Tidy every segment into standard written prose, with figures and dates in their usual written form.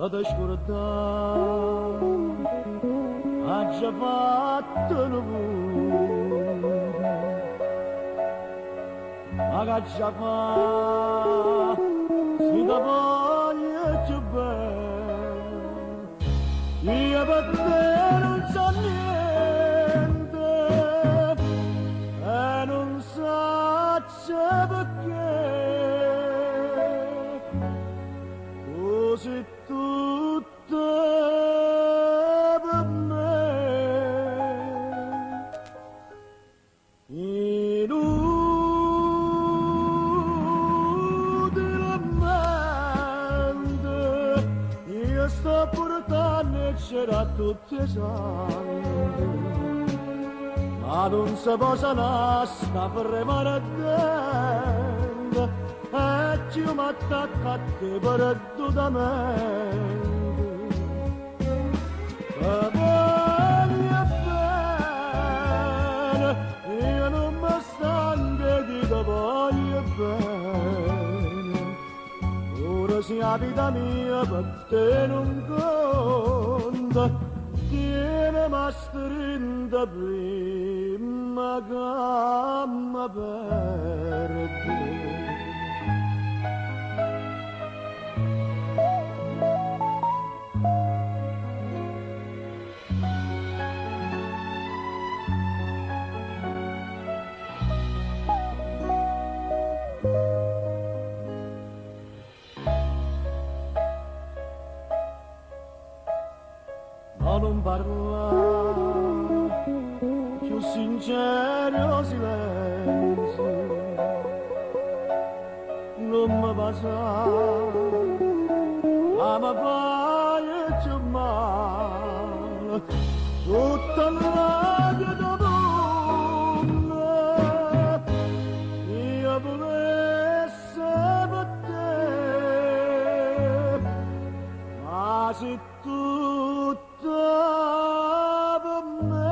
ad ascoltare ha già fatto il lavoro, ma che già fa si da voglia più bene, io per te non so niente e non so perché, così tutto per me inutilmente io sto portando c'era tutti i santi, ma non si posa nasca per rimanere e ci mi attacca a te perdutamente. Voglio bene, io non mi stanco di te voglio bene, ora sia la vita mia per te non conta, tiene ma strinda prima che mi perdi. Ma non parla, più sincero silenzio, non mi passa, ma mi fai più male, tutta la vita d'amore, io volessi per te, ma se tutto per me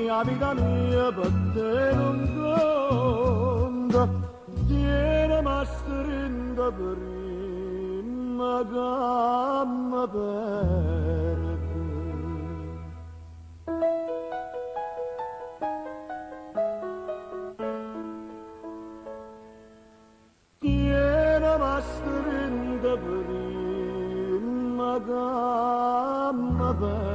la vita mia per te non conta, tiene ma strinda prima che mi perdi. Tiene ma strinda prima che mi perdi.